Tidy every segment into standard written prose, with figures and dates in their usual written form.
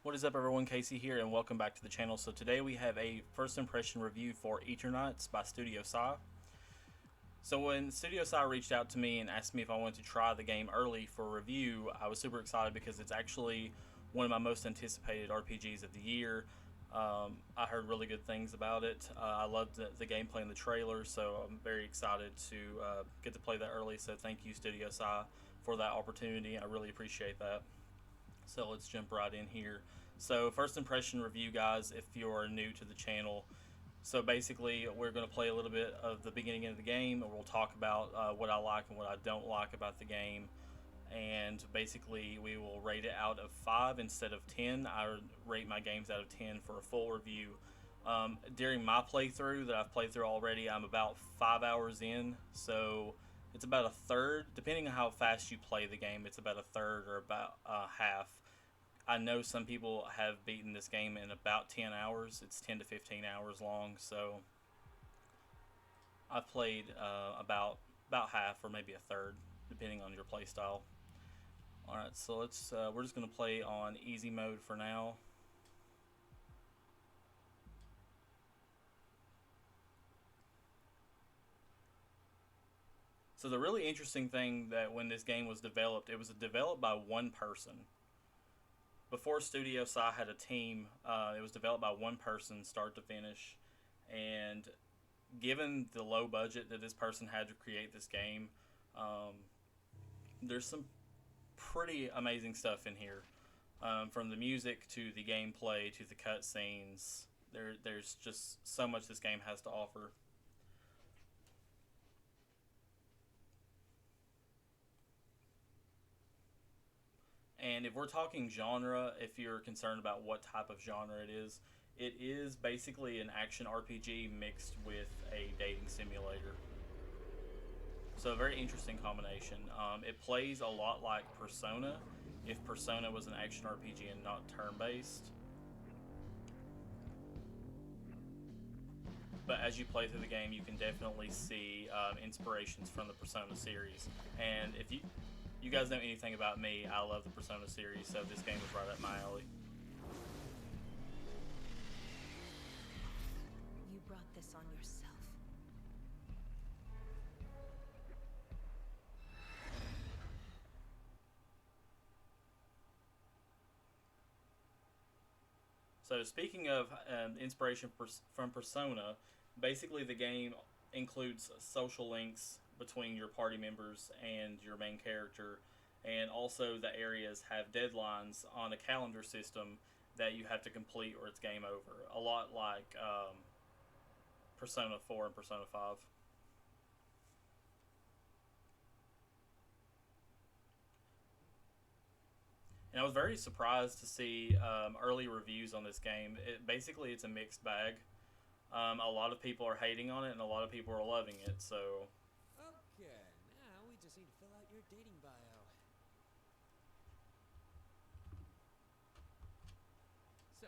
What is up, everyone? Casey here, and welcome back to the channel. So today we have a first impression review for Eternights by Studio Sai. So when Studio Sai reached out to me and asked me if I wanted to try the game early for a review, I was super excited because it's actually one of my most anticipated RPGs of the year. I heard really good things about it. I loved the gameplay in the trailer, so I'm very excited to get to play that early. So thank you, Studio Sai, for that opportunity. I really appreciate that. So let's jump right in here. So first impression review, guys, if you're new to the channel. So basically we're going to play a little bit of the beginning of the game, and we'll talk about what I like and what I don't like about the game. And basically we will rate it out of 5 instead of 10. I rate my games out of 10 for a full review. During my playthrough that I've played through already, I'm about 5 hours in, so it's about a third, depending on how fast you play the game, it's about a third or about half. I know some people have beaten this game in about 10 hours. It's 10 to 15 hours long, so I've played about half or maybe a third, depending on your play style. All right, so let's we're just gonna play on easy mode for now. So the really interesting thing that when this game was developed, it was developed by one person. Before Studio Sai had a team, it was developed by one person, start to finish. And given the low budget that this person had to create this game, um, there's some pretty amazing stuff in here. From the music to the gameplay to the cutscenes, there's just so much this game has to offer. And if we're talking genre, if you're concerned about what type of genre it is basically an action RPG mixed with a dating simulator. So a very interesting combination. It plays a lot like Persona, if Persona was an action RPG and not turn-based. But as you play through the game, you can definitely see inspirations from the Persona series. And if you guys know anything about me, I love the Persona series, so this game was right up my alley. You brought this on yourself. So speaking of inspiration from Persona, basically the game includes social links between your party members and your main character, and also the areas have deadlines on a calendar system that you have to complete or it's game over. A lot like Persona 4 and Persona 5. And I was very surprised to see early reviews on this game. Basically, it's a mixed bag. A lot of people are hating on it, and a lot of people are loving it. So, Okay, now we just need to fill out your dating bio. So,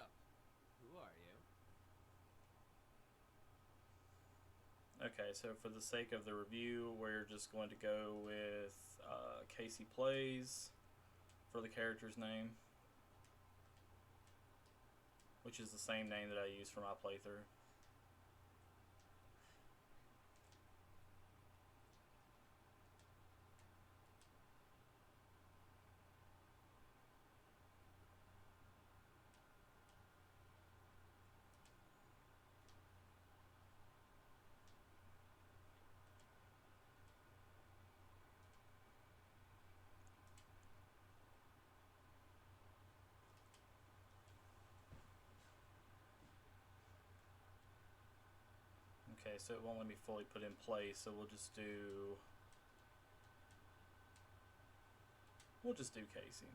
who are you? okay. So for the sake of the review, we're just going to go with Casey Plays for the character's name, which is the same name that I used for my playthrough. Okay, so it won't let me fully put in place, so we'll just do Casey.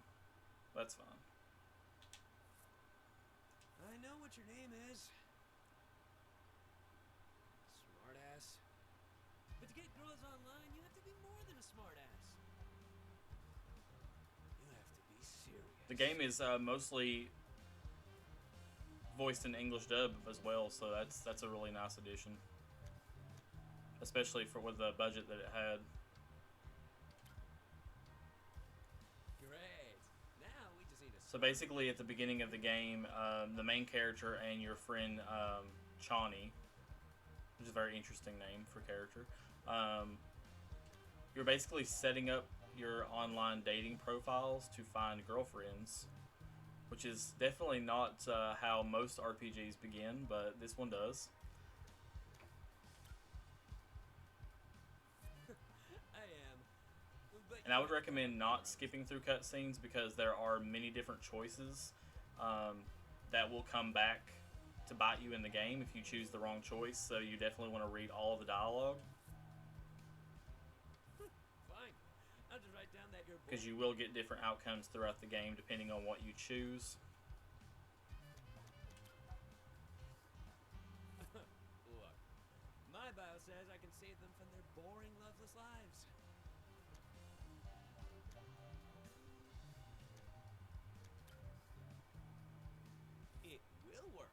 That's fine. I know what your name is. Smartass. But to get girls online, you have to be more than a smartass. You have to be serious. The game is mostly voiced in English dub as well, so that's a really nice addition, especially for with the budget that it had. Great. Now we just need to So basically, at the beginning of the game, the main character and your friend Chani, which is a very interesting name for character, you're basically setting up your online dating profiles to find girlfriends, which is definitely not how most RPGs begin, but this one does. I am. But And I would recommend not skipping through cutscenes because there are many different choices that will come back to bite you in the game if you choose the wrong choice. So you definitely want to read all the dialogue Fine. I'll just write down that you're because bored. you will get different outcomes throughout the game depending on what you choose. Look, my bio says I can save them from their boring, loveless lives. It will work.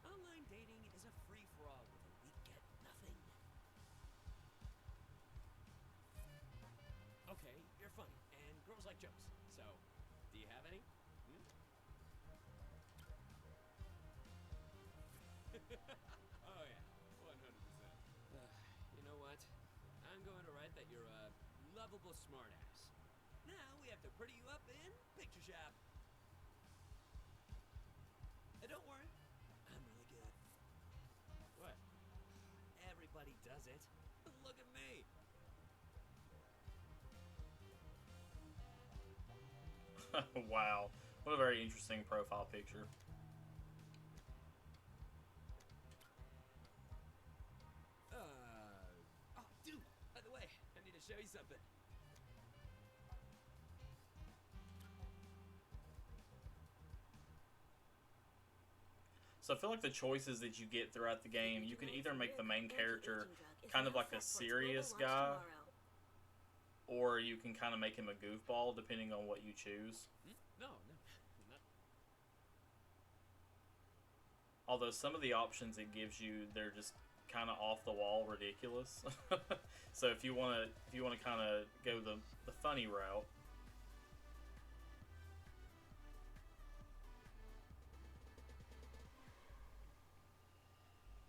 Online dating is a free-for-all with a we get nothing. Okay, you're funny, and girls like jokes. So, do you have any? Hmm? Oh yeah, 100%. You know what? I'm going to write that you're a lovable smartass. Now we have to pretty you up in picture shop. And don't worry, I'm really good. What? Everybody does it. Look at me. Wow, what a very interesting profile picture. Oh, dude, by the way, I need to show you something. So I feel like the choices that you get throughout the game, you can either make the main character kind of like a serious guy, or you can kind of make him a goofball depending on what you choose. No, not. Although some of the options it gives you, they're just kind of off the wall ridiculous. So if you want to kind of go the funny route.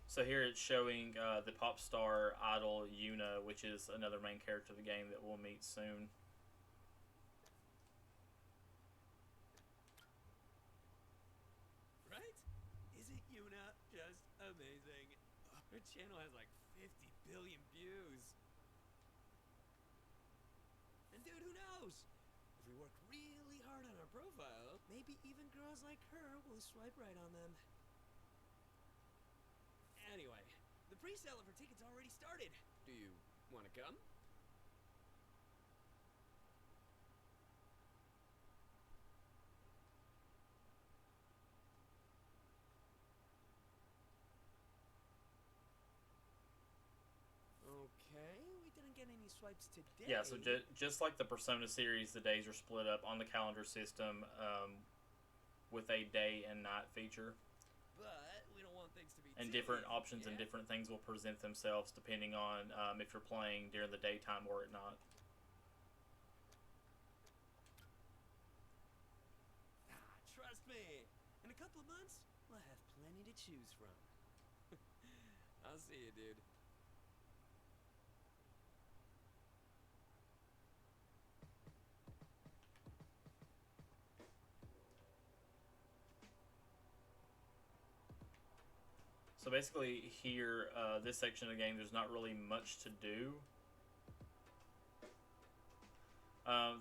So here it's showing the pop star idol Yuna, which is another main character of the game that we'll meet soon. Right? Isn't Yuna just amazing? Her channel has like 50 billion views. And dude, who knows? If we work really hard on our profile, maybe even girls like her will swipe right on them. Anyway, the pre-sale of her tickets already started. Do you want to come? Okay, we didn't get any swipes today. Yeah, so just like the Persona series, the days are split up on the calendar system with a day and night feature. But we don't want things to be And too different easy, options and yeah? different things will present themselves depending on if you're playing during the daytime or at night. Trust me, in a couple of months, we'll have plenty to choose from. I'll see you, dude. So basically here, this section of the game, there's not really much to do.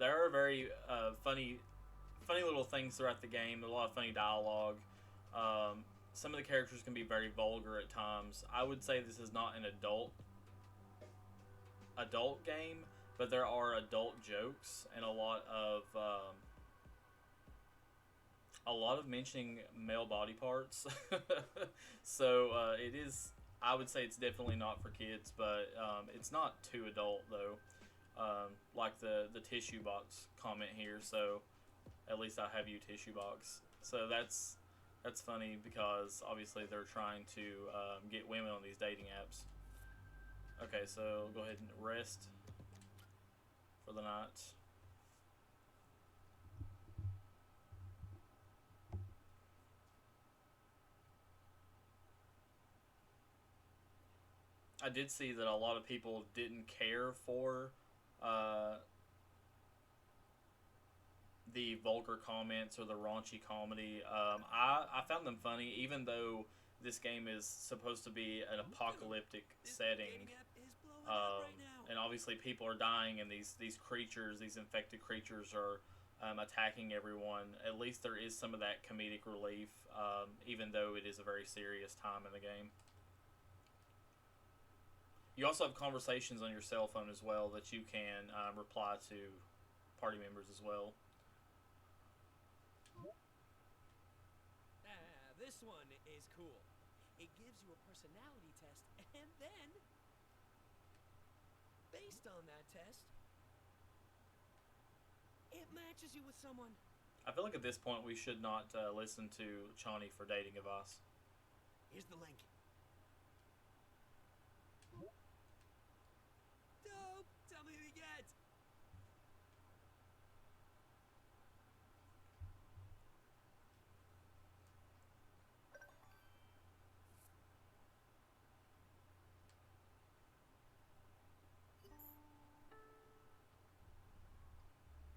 There are very funny little things throughout the game. There's a lot of funny dialogue. Some of the characters can be very vulgar at times. I would say this is not an adult game, but there are adult jokes and a lot of mentioning male body parts. So it is. I would say it's definitely not for kids, but it's not too adult though. Like the tissue box comment here. So at least I have you tissue box. So that's funny because obviously they're trying to get women on these dating apps. Okay, so go ahead and rest for the night. I did see that a lot of people didn't care for uh, the vulgar comments or the raunchy comedy. I found them funny, even though this game is supposed to be an apocalyptic This setting. dating app is blowing up right now. And obviously, people are dying, and these creatures, these infected creatures, are attacking everyone. At least there is some of that comedic relief, even though it is a very serious time in the game. You also have conversations on your cell phone as well that you can reply to party members as well. This one is cool. It gives you a personality test, and then, based on that test, it matches you with someone. I feel like at this point we should not listen to Chani for dating advice. Here's the link. Dope! Tell me who you get!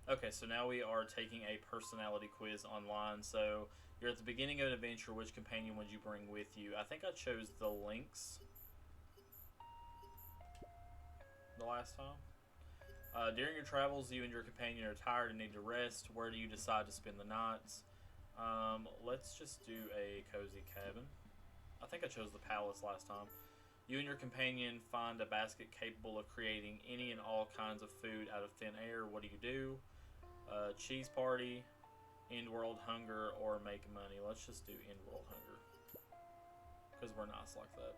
Okay, so now we are taking a personality quiz online. So you're at the beginning of an adventure. Which companion would you bring with you? I think I chose the Lynx the last time. During your travels, you and your companion are tired and need to rest. Where do you decide to spend the nights? Let's just do a cozy cabin. I think I chose the palace last time. You and your companion find a basket capable of creating any and all kinds of food out of thin air. What do? Cheese party, end world hunger, or make money. Let's just do end world hunger because we're nice like that.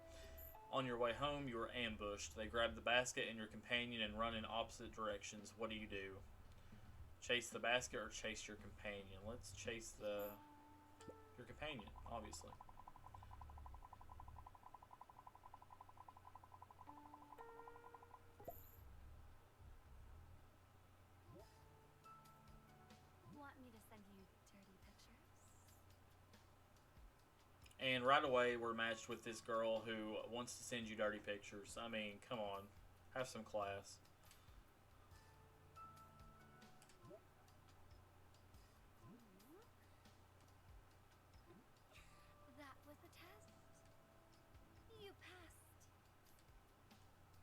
On your way home, you are ambushed. They grab the basket and your companion and run in opposite directions. What do? Chase the basket or chase your companion? Let's chase your companion, obviously. Want me to send you dirty pictures? And right away, we're matched with this girl who wants to send you dirty pictures. I mean, come on. Have some class. That was the test. You passed.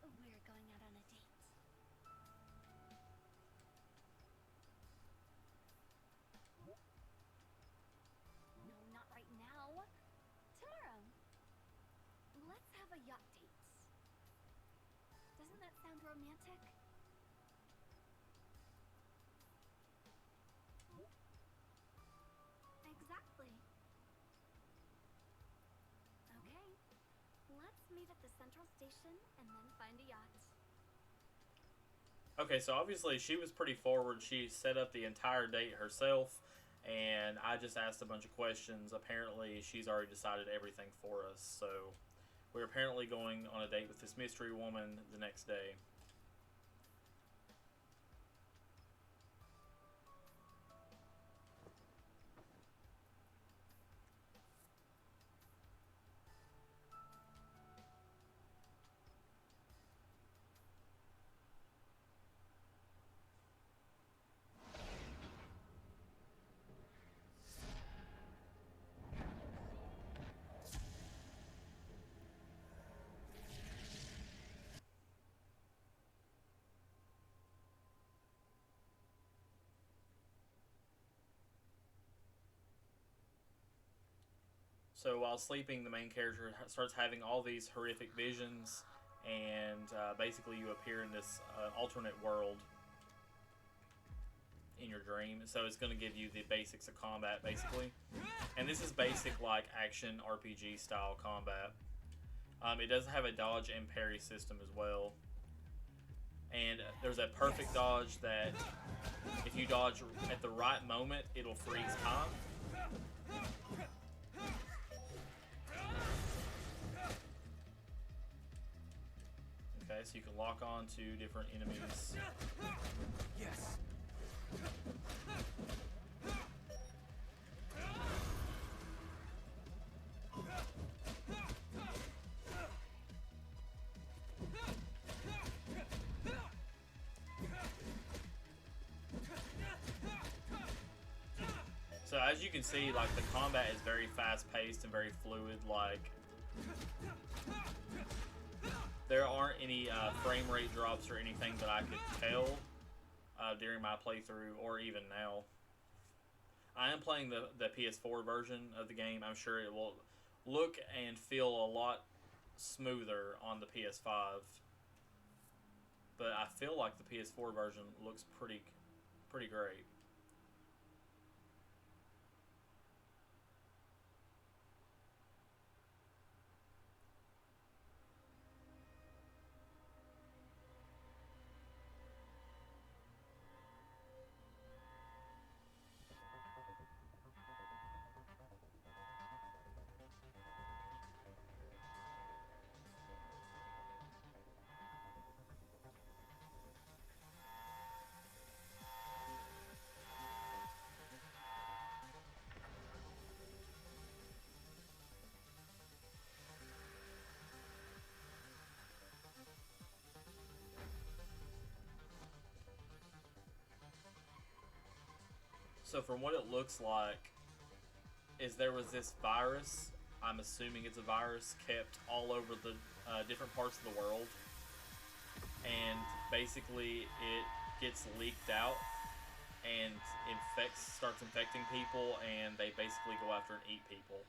We're going out on a date. No, not right now. Tomorrow. Let's have a yacht date. Doesn't that sound romantic? Exactly. Okay. Let's meet at the central station and then find a yacht. Okay, so obviously she was pretty forward. She set up the entire date herself, and I just asked a bunch of questions. Apparently, she's already decided everything for us. So we're apparently going on a date with this mystery woman the next day. So while sleeping, the main character starts having all these horrific visions, and basically you appear in this alternate world in your dream. So it's going to give you the basics of combat, basically. And this is basic, like, action RPG style combat. It does have a dodge and parry system as well. And there's a perfect dodge that if you dodge at the right moment, it'll freeze time. Okay, so you can lock on to different enemies. Yes. as you can see, like, the combat is very fast-paced and very fluid. Like, there aren't any frame rate drops or anything that I could tell during my playthrough, or even now. I am playing the PS4 version of the game. I'm sure it will look and feel a lot smoother on the PS5. But I feel like the PS4 version looks pretty great. So from what it looks like, is there was this virus, I'm assuming it's a virus, kept all over the different parts of the world. And basically it gets leaked out and starts infecting people, and they basically go after and eat people.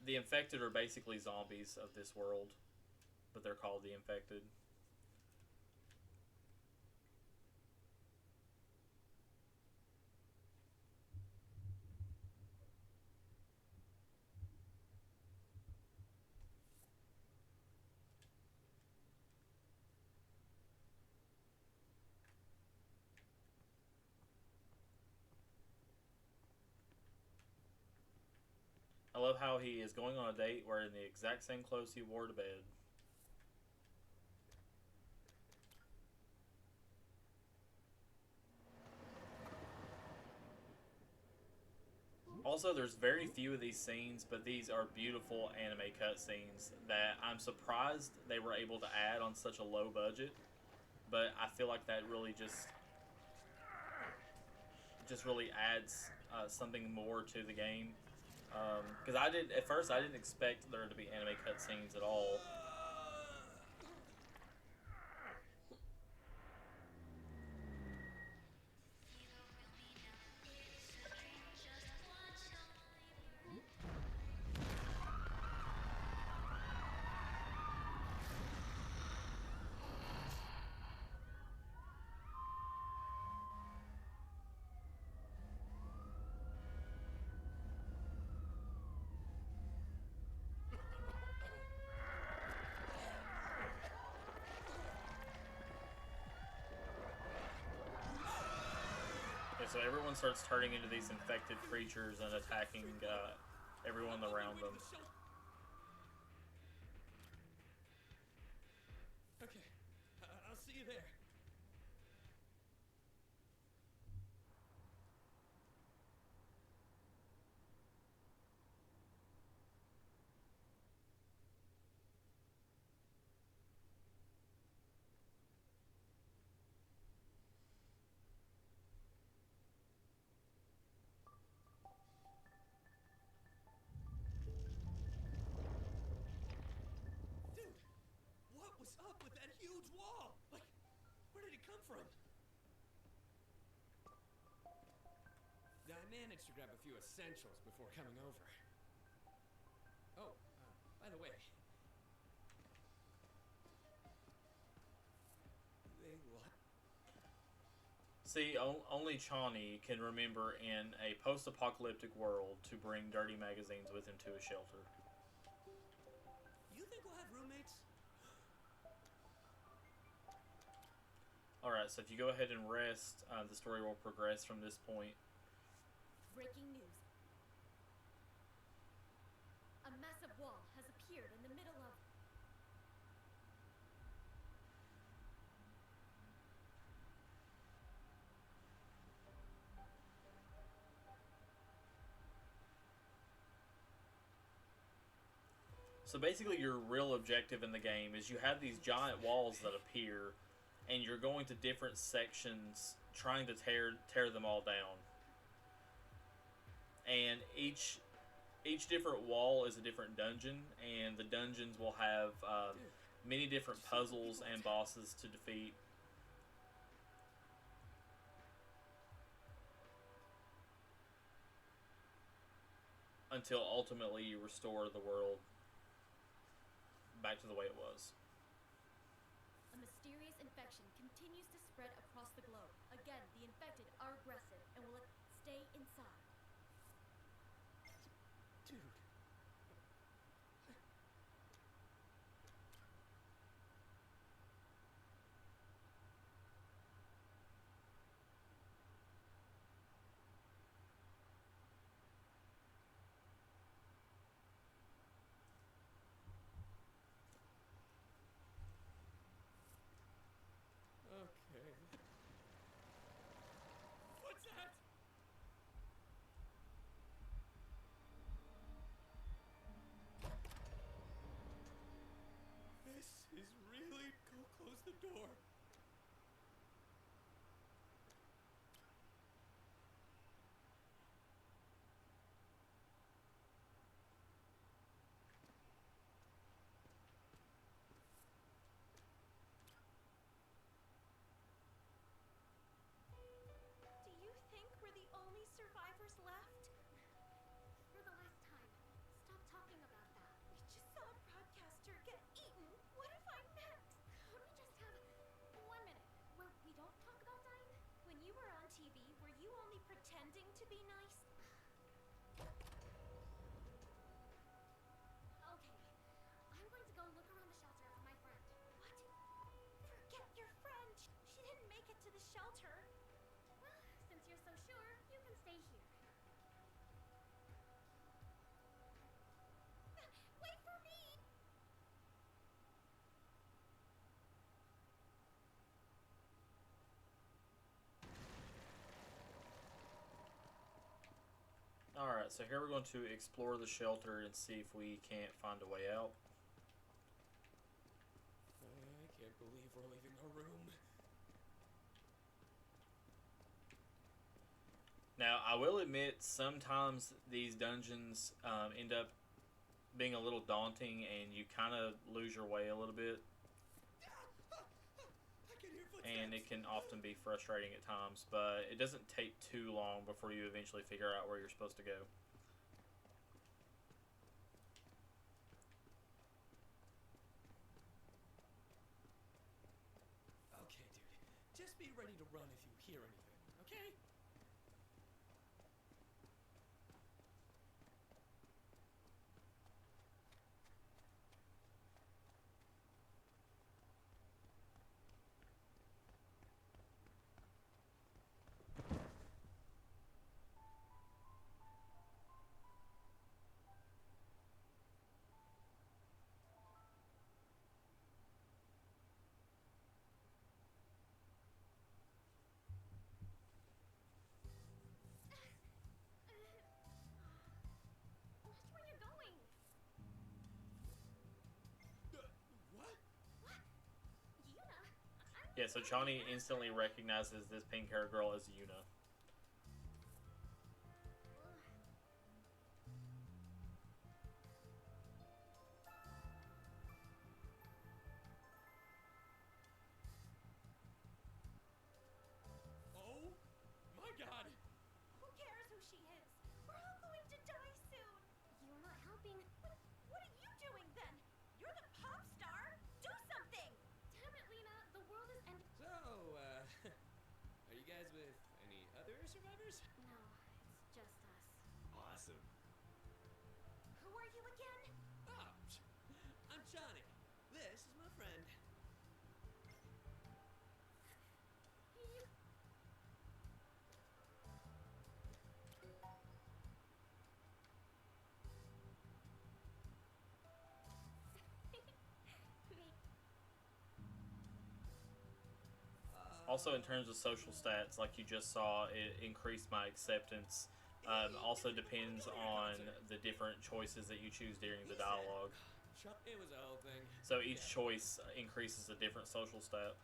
The infected are basically zombies of this world, but they're called the infected. I love how he is going on a date wearing the exact same clothes he wore to bed. Also, there's very few of these scenes, but these are beautiful anime cutscenes that I'm surprised they were able to add on such a low budget. But I feel like that really just really adds something more to the game. Because at first I didn't expect there to be anime cutscenes at all. So everyone starts turning into these infected creatures and attacking everyone around them. Okay, I'll see you there. From? I managed to grab a few essentials before coming over. Oh, by the way, they will. See, only Chani can remember in a post-apocalyptic world to bring dirty magazines with him to a shelter. You think we'll have roommates? Alright, so if you go ahead and rest, the story will progress from this point. Breaking news. A massive wall has appeared in the middle of... So basically your real objective in the game is you have these giant walls that appear, and you're going to different sections trying to tear them all down. and each different wall is a different dungeon, and the dungeons will have many different puzzles and bosses to defeat. Until ultimately you restore the world back to the way it was. A mysterious infection continues to spread across the globe. Again, the infected are aggressive and will stay inside. Dude. Okay. What's that? This is really... Go close the door. Do you think we're the only survivors left? For the last time, stop talking about that. We just saw a broadcaster get eaten. What if I'm next? Could we just have 1 minute where we don't talk about dying? When you were on TV, were you only pretending to be nice? Okay, I'm going to go look around the shelter for my friend. What? Forget your friend. She didn't make it to the shelter. Well, since you're so sure, you can stay here. Wait for me! Alright, so here we're going to explore the shelter and see if we can't find a way out. I can't believe we're leaving our room. Now, I will admit, sometimes these dungeons end up being a little daunting and you kind of lose your way a little bit. I can hear footsteps. And it can often be frustrating at times, but it doesn't take too long before you eventually figure out where you're supposed to go. Okay, dude. Just be ready to run if you hear anything, okay? Watch where you're going. What? Yuna, I'm Yeah, so Chani instantly recognizes this pink-haired girl as Yuna. Oh my god! Who cares who she is? We're all going to die soon. You're not helping. What are you doing then? You're the pop star. Do something. Damn it, Lena. The world is ending. So, are you guys with any other survivors? No, it's just us. Awesome. Who are you again? Oh, I'm Johnny. This is my friend. You... Also, in terms of social stats, like you just saw, it increased my acceptance. Also depends on the different choices that you choose during the dialogue. It was a whole thing. So each choice increases a different social stat.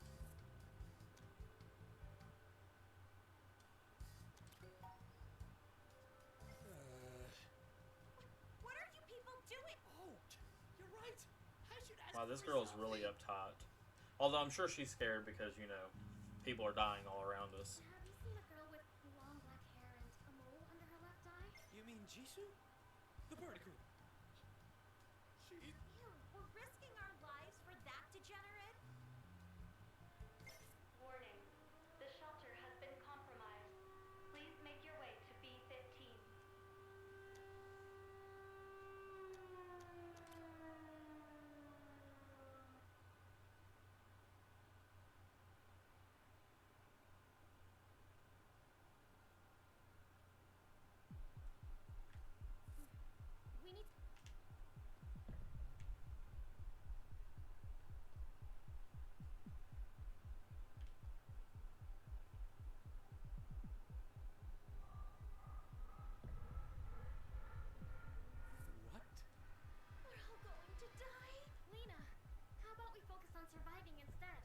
Wow, this girl is really uptight. Although I'm sure she's scared because, you know, people are dying all around us. Have you seen a girl with long black hair and a mole under her left eye? You mean Jisoo? The party queen. Ew, we're risking our lives for that degenerate? Warning. The shelter has been compromised. Please make your way to B-15. We need. What? We're all going to die. Lena, how about we focus on surviving instead?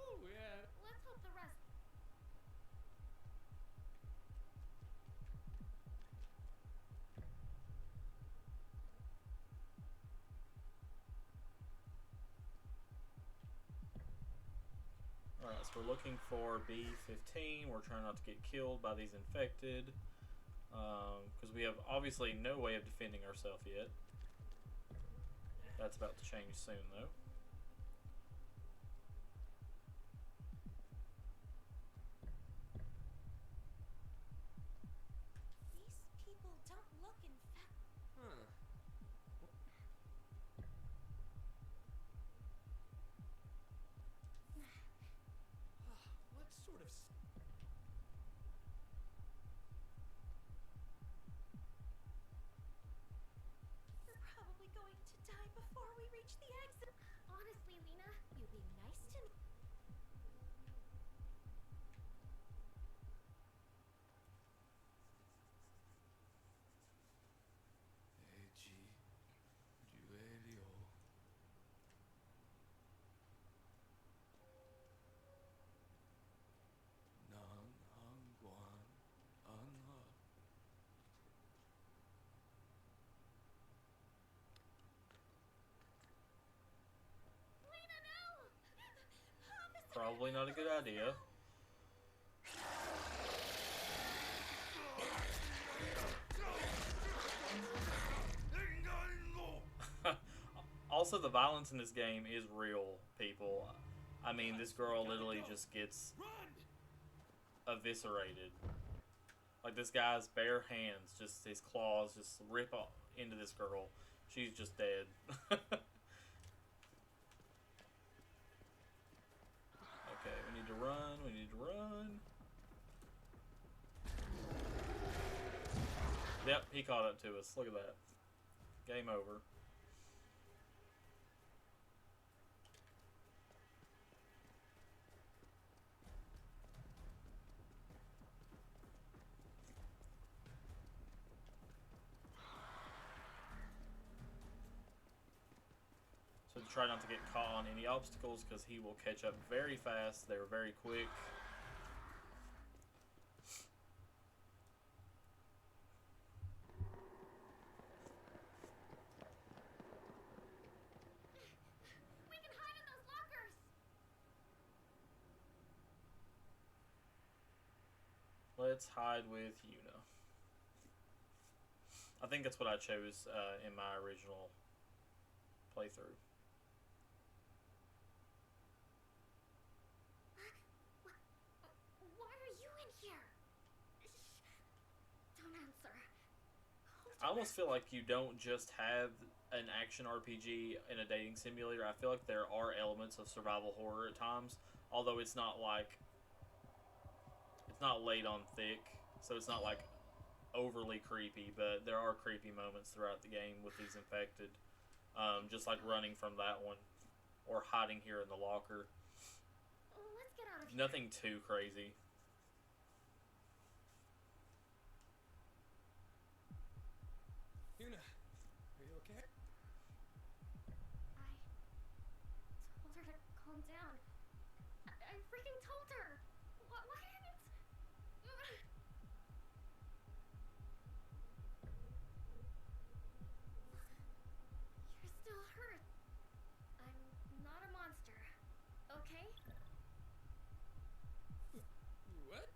Oh, yeah. Let's hope the rest. Alright, so we're looking for B-15. We're trying not to get killed by these infected. Because we have obviously no way of defending ourselves yet. That's about to change soon, though. These people don't look infected. Huh. What sort of... We're probably going to die before we reach the exit. Honestly, Lena, You being nice to me. Eiji, Duelio. Nan Hangguan Anha. Lena, no! Probably not a good idea. Also, the violence in this game is real, people. I mean, this girl literally just gets Run! eviscerated. Like, this guy's bare hands, just his claws just rip into this girl. She's just dead. Okay, we need to run, we need to run. Yep, he caught up to us. Look at that. Game over. So to try not to get caught on any obstacles, because he will catch up very fast. They're very quick. We can hide in those lockers! Let's hide with Yuna. I think that's what I chose in my original playthrough. Why are you in here? Don't answer. I almost feel like you don't just have an action RPG in a dating simulator. I feel like there are elements of survival horror at times, although it's not like it's not laid on thick, so it's not like overly creepy, but there are creepy moments throughout the game with these infected. just like running from that one or hiding here in the locker. Let's get out of here. Nothing too crazy. Yuna, are you okay? I told her to calm down. I freaking told her. Why didn't... You're still hurt. I'm not a monster, okay? What?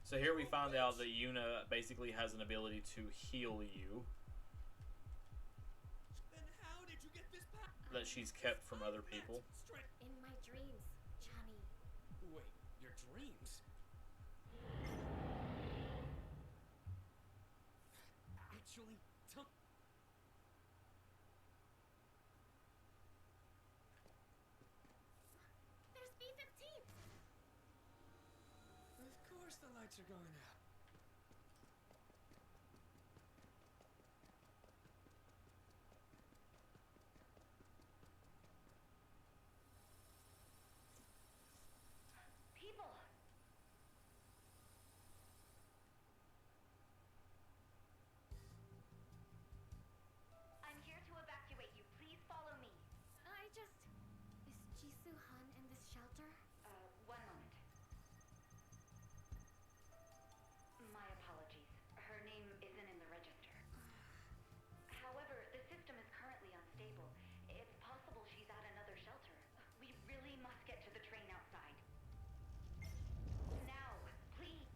So here we find out that Yuna basically has an ability to heal you Then how did you get this power? that she's kept from other people. Straight. In my dreams, Johnny. Wait, your dreams? Actually, tell. There's B-15. Of course the lights are going out. People! I'm here to evacuate you. Please follow me. Is Jisoo Han in this shelter? One moment. My apologies. Her name isn't in the register. However, the system is currently unstable. It's possible she's at another shelter. We really must get to the train outside. Now, please.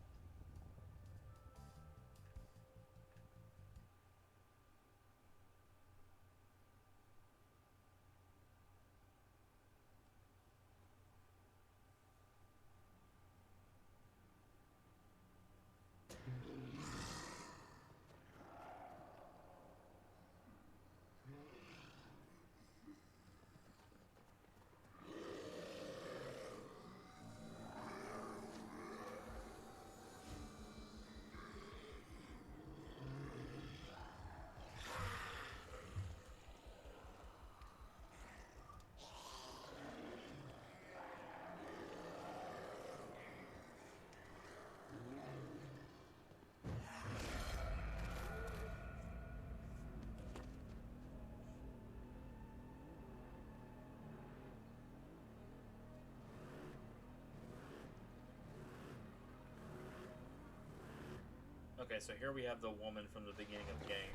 Okay, so here we have the woman from the beginning of the game.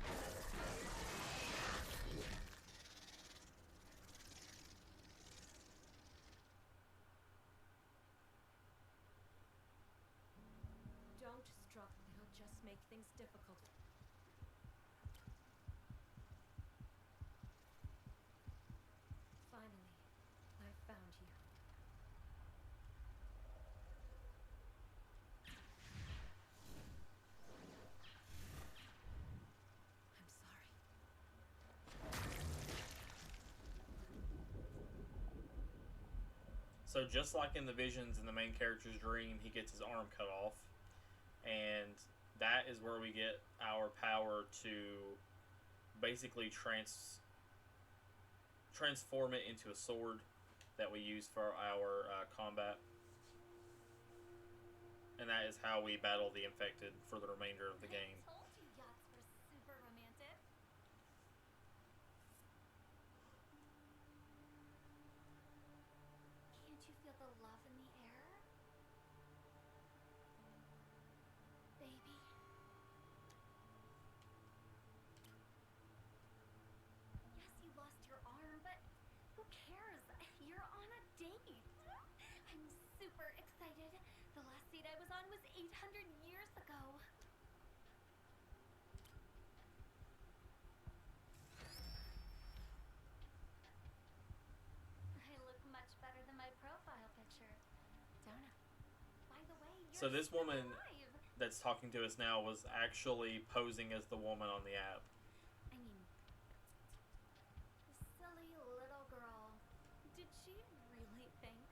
Don't struggle. It'll just make things difficult. Finally, I found you. I'm sorry. So just like in the visions in the main character's dream, he gets his arm cut off. And that is where we get our power to basically transform it into a sword that we use for our combat. And that is how we battle the infected for the remainder of the game. I told you yachts were super romantic. Can't you feel the love in the air? Baby. Yes, you lost your arm, but who cares? You're on a date. I'm super excited. The last date I was on was 800 years ago. I look much better than my profile picture, don't I? By the way, you're So this still woman alive. that's talking to us now was actually posing as the woman on the app. I mean, the silly little girl. Did she really think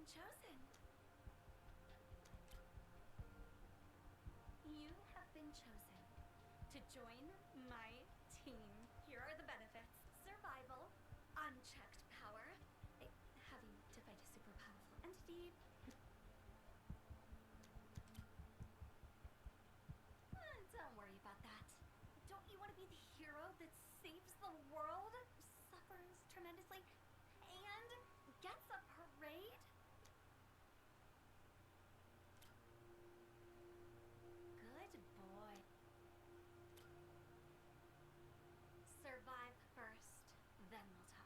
chosen. You have been chosen to join my team. Here are the benefits. Survival, unchecked power, having to fight a super powerful entity. Don't worry about that. Don't you want to be the hero that saves the world, suffers tremendously, and gets a parade? Good boy. Survive first, then we'll talk.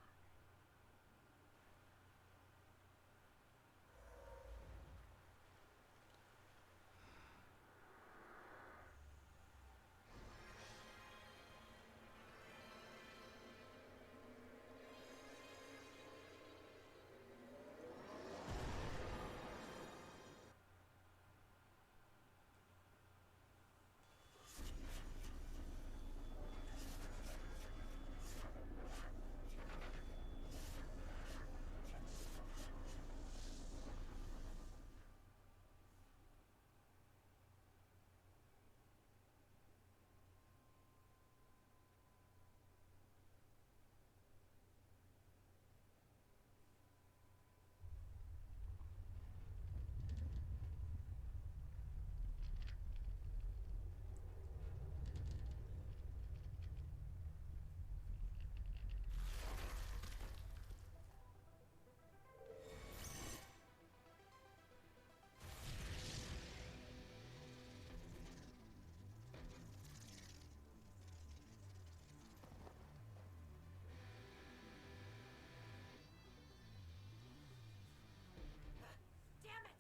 Damn it!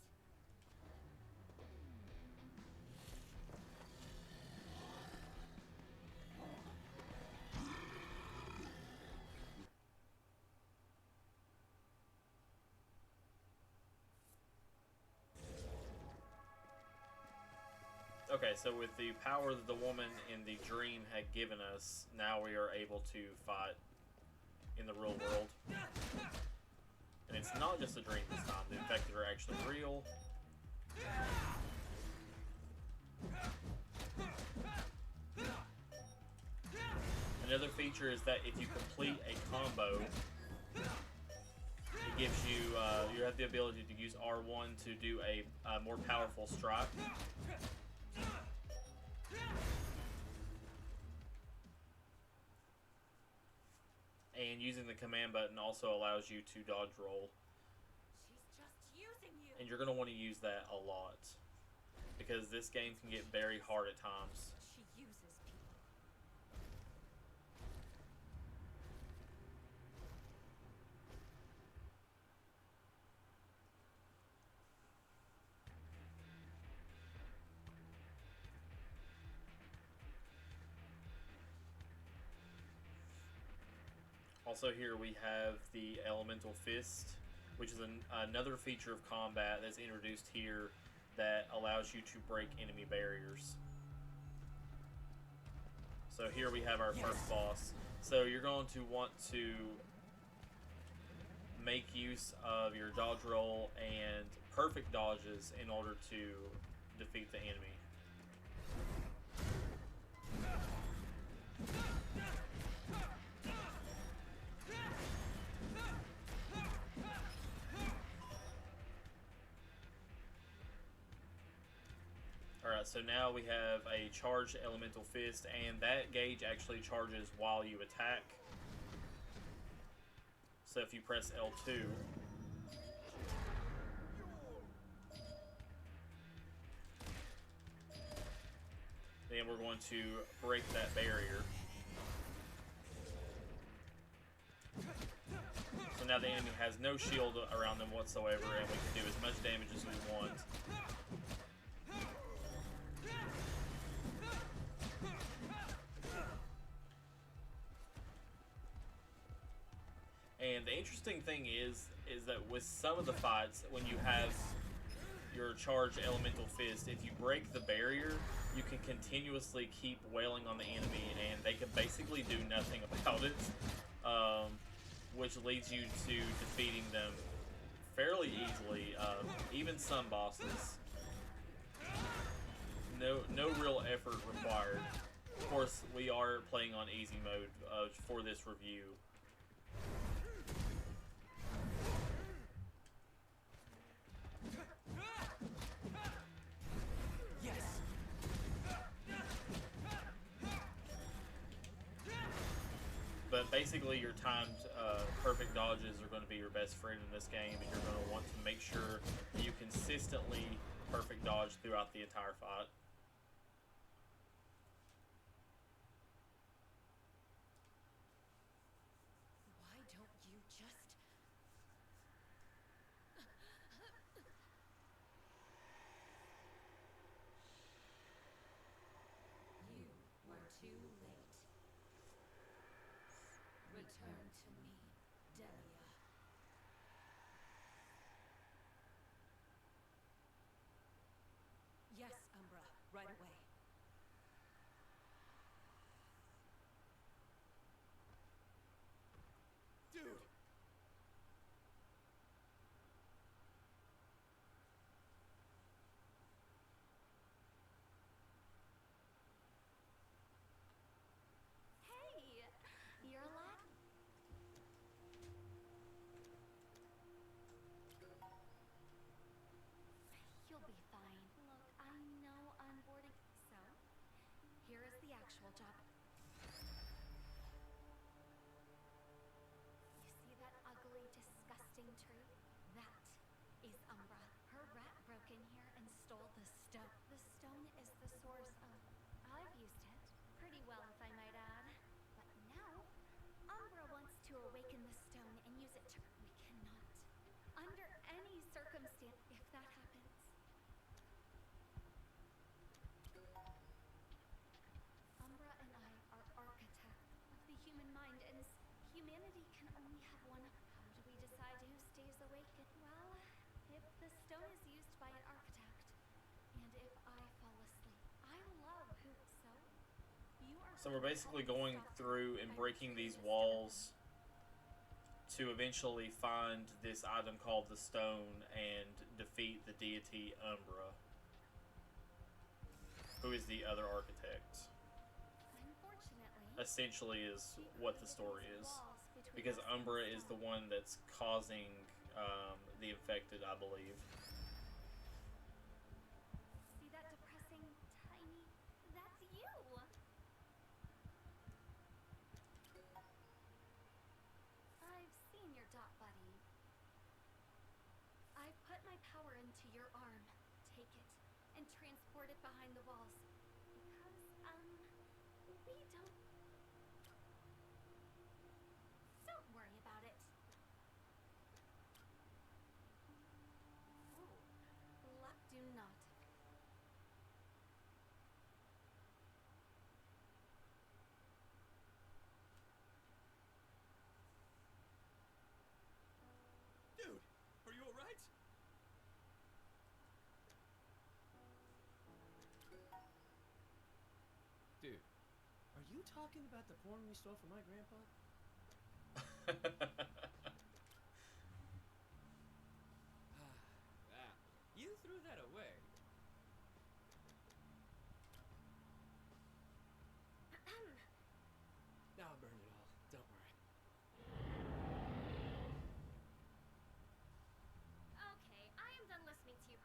Okay, so with the power that the woman in the dream had given us, now we are able to fight in the real world. And it's not just a dream this time. The infected are actually real. Another feature is that if you complete a combo, it gives you, you have the ability to use R1 to do a more powerful strike. And using the command button also allows you to dodge roll. She's just using you. And you're going to want to use that a lot, because this game can get very hard at times. She uses people. Also here we have the Elemental Fist, which is another feature of combat that's introduced here that allows you to break enemy barriers. So here we have our first boss. So you're going to want to make use of your dodge roll and perfect dodges in order to defeat the enemy. Alright, so now we have a charged Elemental Fist, and that gauge actually charges while you attack. So if you press L2, then we're going to break that barrier. So now the enemy has no shield around them whatsoever, and we can do as much damage as we want. And the interesting thing is that with some of the fights, when you have your charged Elemental Fist, if you break the barrier, you can continuously keep wailing on the enemy, and they can basically do nothing about it, which leads you to defeating them fairly easily. Even some bosses. No real effort required. Of course, we are playing on easy mode for this review. But basically, your timed perfect dodges are going to be your best friend in this game, and you're going to want to make sure that you consistently perfect dodge throughout the entire fight. Why don't you just... You were too late. Return to me, Delia. Yes, Umbra, right away. Dude! Hey, you're alive? You'll be fine. Look, I know onboarding. So, here is the actual job. You see that ugly, disgusting tree? That is Umbra. Her rat broke in here and stole the stone. The stone is the source of... I've used it. Pretty well, if I might add. But now, Umbra wants to awaken the stone and use it to... We cannot. Under any circumstance, if that happens. Umbra and I are architects of the human mind, and humanity can only have one. How do we decide who stays awake? Well, if the stone is used by an architect, and if I fall asleep, I love who. So we're basically going through and breaking these walls to eventually find this item called the stone and defeat the deity Umbra, who is the other architect. Essentially is what the story is. Because Umbra is the one that's causing the infected, I believe. See that depressing, tiny... That's you! I've seen your dot, buddy. I put my power into your arm. Take it and transport it behind the walls. Because, we don't... Don't worry about it. Oh, do not. Dude, are you alright? Dude, are you talking about the porn we stole from my grandpa? Ah, you threw that away. I'll burn it all, don't worry. Okay, I am done listening to you.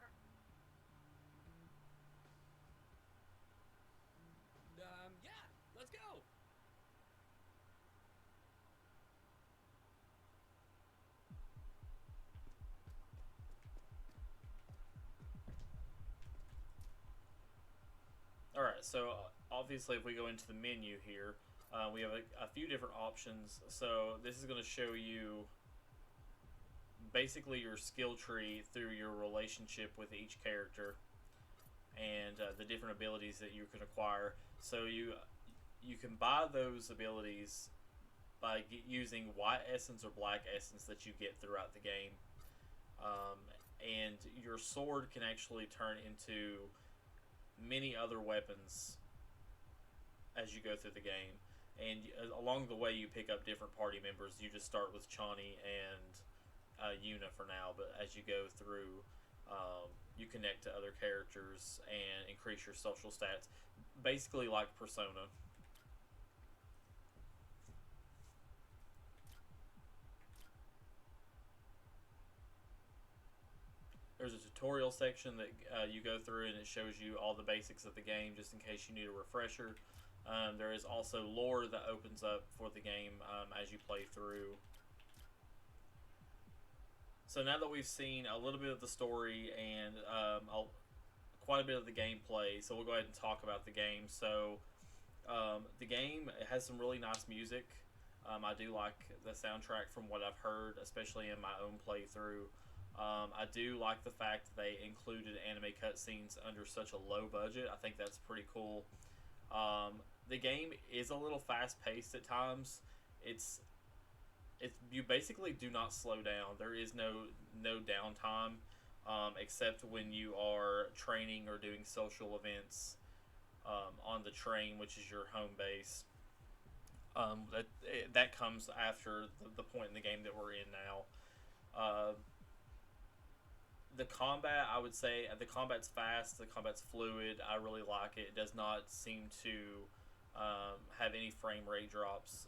Yeah, let's go! Alright, so obviously if we go into the menu here, we have a few different options. So this is going to show you basically your skill tree through your relationship with each character and the different abilities that you can acquire. So you can buy those abilities by using white essence or black essence that you get throughout the game. And your sword can actually turn into many other weapons as you go through the game. And along the way you pick up different party members. You just start with Chani and Yuna for now, but as you go through, you connect to other characters and increase your social stats, basically like Persona. There's a tutorial section that you go through, and it shows you all the basics of the game, just in case you need a refresher. There is also lore that opens up for the game as you play through. So now that we've seen a little bit of the story and quite a bit of the gameplay, so we'll go ahead and talk about the game. So the game has some really nice music. I do like the soundtrack from what I've heard, especially in my own playthrough. I do like the fact that they included anime cutscenes under such a low budget. I think that's pretty cool. The game is a little fast paced at times. It's you basically do not slow down. There is no downtime, except when you are training or doing social events on the train, which is your home base. That comes after the point in the game that we're in now. The combat, I would say, the combat's fast, the combat's fluid. I really like it. It does not seem to have any frame rate drops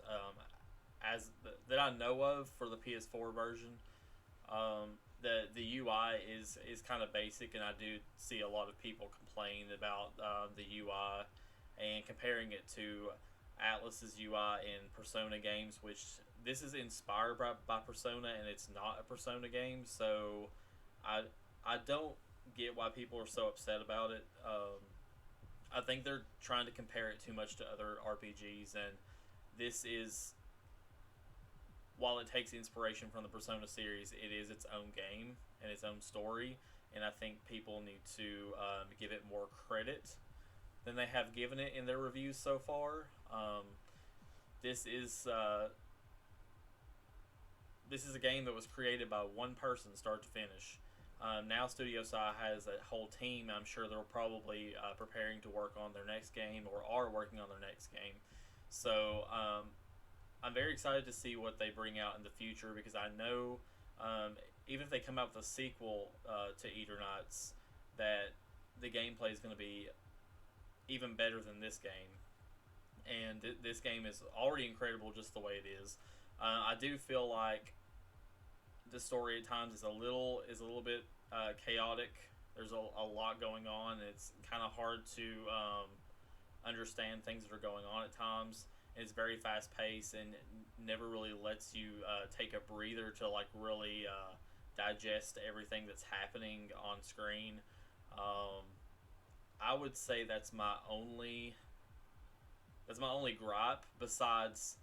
that I know of for the PS4 version. The UI is kind of basic, and I do see a lot of people complain about the UI and comparing it to Atlus's UI in Persona games, which this is inspired by Persona, and it's not a Persona game. So I don't get why people are so upset about it. I think they're trying to compare it too much to other RPGs, and this is, while it takes inspiration from the Persona series, it is its own game and its own story, and I think people need to give it more credit than they have given it in their reviews so far. This is a game that was created by one person, start to finish. Now Studio Sai has a whole team. I'm sure they're probably preparing to work on their next game, or are working on their next game. So I'm very excited to see what they bring out in the future, because I know even if they come out with a sequel to Eternights, that the gameplay is going to be even better than this game. And this game is already incredible just the way it is. I do feel like the story at times is a little bit chaotic. There's a lot going on. It's kind of hard to understand things that are going on at times. It's very fast paced and never really lets you take a breather to like really digest everything that's happening on screen. I would say that's my only gripe, besides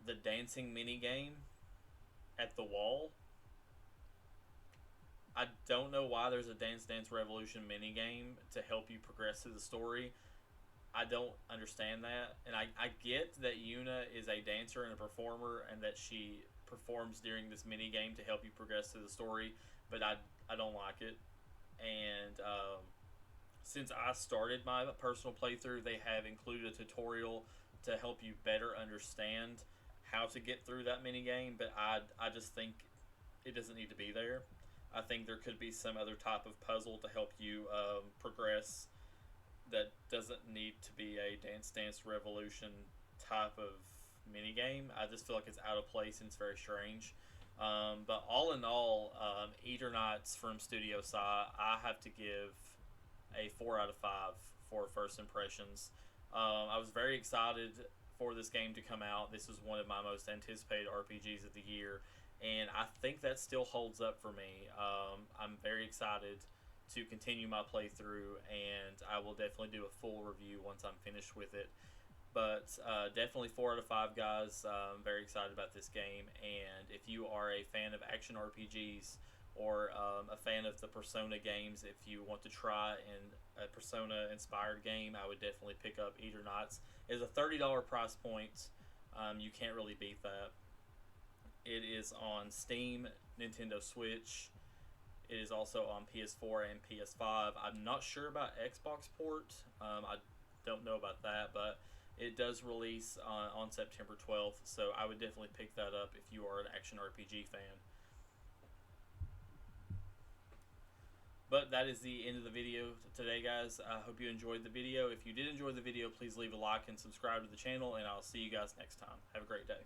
the dancing mini game at the wall. I don't know why there's a Dance Dance Revolution mini game to help you progress through the story. I don't understand that, and I get that Yuna is a dancer and a performer, and that she performs during this mini game to help you progress through the story, but I don't like it. And since I started my personal playthrough, they have included a tutorial to help you better understand how to get through that mini game, but I just think it doesn't need to be there. I think there could be some other type of puzzle to help you progress that doesn't need to be a Dance Dance Revolution type of mini game. I just feel like it's out of place and it's very strange. But all in all, Eternights from Studio Sai, I have to give a 4 out of 5 for first impressions. I was very excited for this game to come out. This was one of my most anticipated RPGs of the year, and I think that still holds up for me. I'm very excited to continue my playthrough, and I will definitely do a full review once I'm finished with it. But definitely 4 out of 5, guys. I'm very excited about this game, and if you are a fan of action RPGs, or a fan of the Persona games, if you want to try a Persona inspired game, I would definitely pick up Eternights. It's a $30 price point. You can't really beat that. It is on Steam, Nintendo Switch. It is also on PS4 and PS5. I'm not sure about Xbox port. I don't know about that, but it does release on September 12th, so I would definitely pick that up if you are an action RPG fan. But that is the end of the video today, guys. I hope you enjoyed the video. If you did enjoy the video, please leave a like and subscribe to the channel, and I'll see you guys next time. Have a great day.